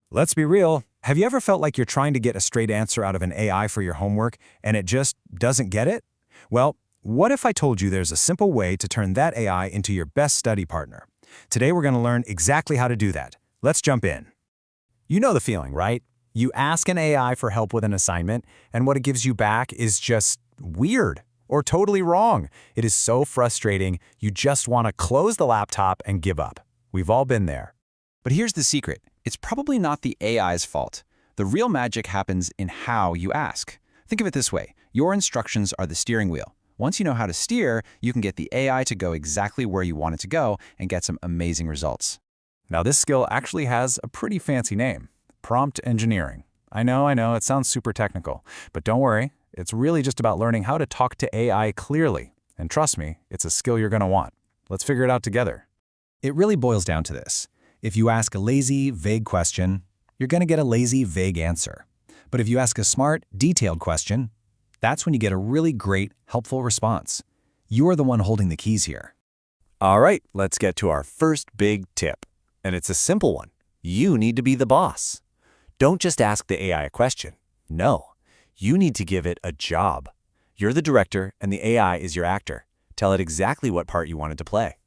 Let's be real. Have you ever felt like you're trying to get a straight answer out of an AI for your homework and it just doesn't get it? Well, what if I told you there's a simple way to turn that AI into your best study partner? Today we're going to learn exactly how to do that. Let's jump in. You know the feeling, right? You ask an AI for help with an assignment, and what it gives you back is just weird or totally wrong. It is so frustrating, you just want to close the laptop and give up. We've all been there. But here's the secret. It's probably not the AI's fault. The real magic happens in how you ask. Think of it this way. Your instructions are the steering wheel. Once you know how to steer, you can get the AI to go exactly where you want it to go and get some amazing results. Now this skill actually has a pretty fancy name, prompt engineering. I know, it sounds super technical, but don't worry, it's really just about learning how to talk to AI clearly. And trust me, it's a skill you're going to want. Let's figure it out together. It really boils down to this. If you ask a lazy, vague question, you're going to get a lazy, vague answer. But if you ask a smart, detailed question, that's when you get a really great, helpful response. You're the one holding the keys here. All right, let's get to our first big tip. And it's a simple one. You need to be the boss. Don't just ask the AI a question. No, you need to give it a job. You're the director and the AI is your actor. Tell it exactly what part you want it to play.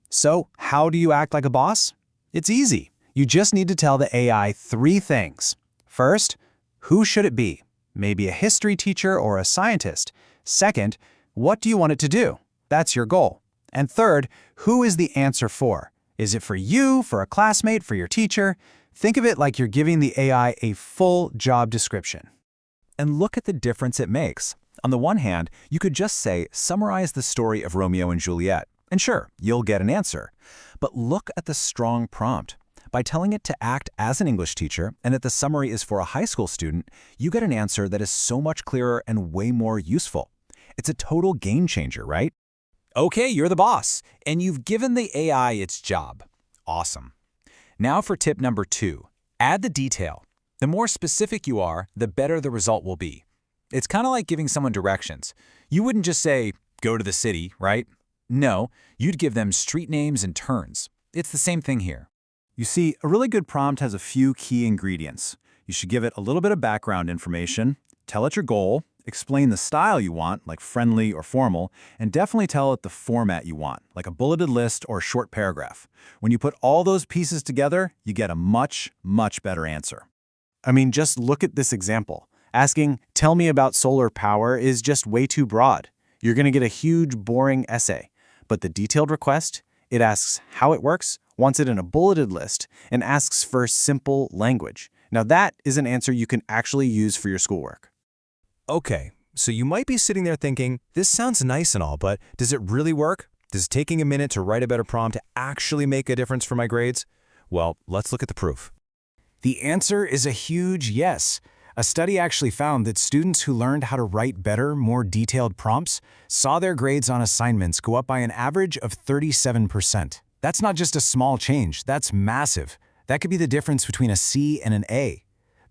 So, how do you act like a boss? It's easy. You just need to tell the AI 3 things. First, who should it be? Maybe a history teacher or a scientist. Second, what do you want it to do? That's your goal. And third, who is the answer for? Is it for you, for a classmate, for your teacher? Think of it like you're giving the AI a full job description. And look at the difference it makes. On the one hand, you could just say, summarize the story of Romeo and Juliet. And sure, you'll get an answer. But look at the strong prompt. By telling it to act as an English teacher and that the summary is for a high school student, you get an answer that is so much clearer and way more useful. It's a total game changer, right? Okay, you're the boss, and you've given the AI its job. Awesome. Now for tip number 2. Add the detail. The more specific you are, the better the result will be. It's kind of like giving someone directions. You wouldn't just say, go to the city, right? No, you'd give them street names and turns. It's the same thing here. You see, a really good prompt has a few key ingredients. You should give it a little bit of background information, tell it your goal, explain the style you want, like friendly or formal, and definitely tell it the format you want, like a bulleted list or a short paragraph. When you put all those pieces together, you get a much, much better answer. I mean, just look at this example. Asking, tell me about solar power is just way too broad. You're going to get a huge, boring essay. But the detailed request, it asks how it works, wants it in a bulleted list, and asks for simple language. Now that is an answer you can actually use for your schoolwork. Okay, so you might be sitting there thinking, this sounds nice and all, but does it really work? Does taking a minute to write a better prompt actually make a difference for my grades? Well, let's look at the proof. The answer is a huge yes. A study actually found that students who learned how to write better, more detailed prompts saw their grades on assignments go up by an average of 37%. That's not just a small change, that's massive. That could be the difference between a C and an A.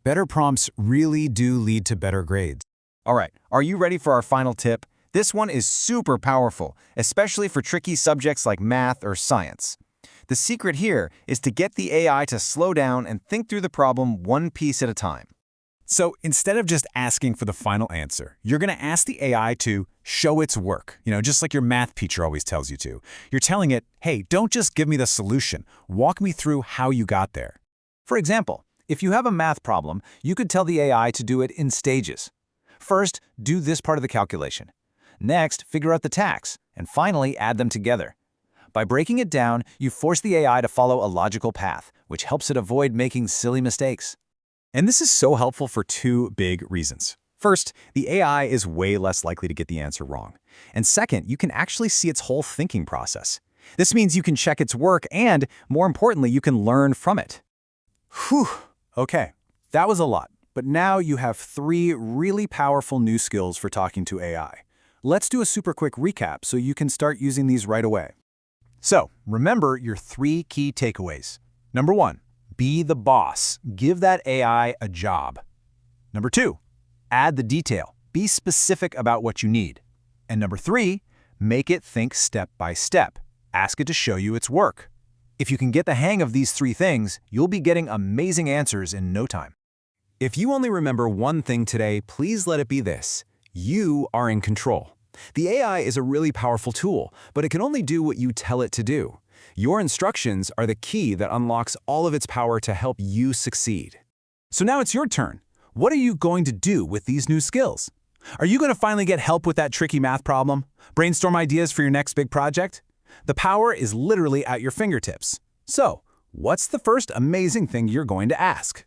Better prompts really do lead to better grades. All right, are you ready for our final tip? This one is super powerful, especially for tricky subjects like math or science. The secret here is to get the AI to slow down and think through the problem one piece at a time. So instead of just asking for the final answer, you're going to ask the AI to show its work, just like your math teacher always tells you to. You're telling it, hey, don't just give me the solution. Walk me through how you got there. For example, if you have a math problem, you could tell the AI to do it in stages. First, do this part of the calculation. Next, figure out the tax. And finally, add them together. By breaking it down, you force the AI to follow a logical path, which helps it avoid making silly mistakes. And this is so helpful for 2 big reasons. First, the AI is way less likely to get the answer wrong. And second, you can actually see its whole thinking process. This means you can check its work and, more importantly, you can learn from it. Whew, okay, that was a lot. But now you have 3 really powerful new skills for talking to AI. Let's do a super quick recap so you can start using these right away. So, remember your 3 key takeaways. Number 1. Be the boss. Give that AI a job. Number 2, add the detail. Be specific about what you need. And number 3, make it think step by step. Ask it to show you its work. If you can get the hang of these 3 things, you'll be getting amazing answers in no time. If you only remember one thing today, please let it be this: you are in control. The AI is a really powerful tool, but it can only do what you tell it to do. Your instructions are the key that unlocks all of its power to help you succeed. So now it's your turn. What are you going to do with these new skills? Are you going to finally get help with that tricky math problem? Brainstorm ideas for your next big project? The power is literally at your fingertips. So, what's the first amazing thing you're going to ask?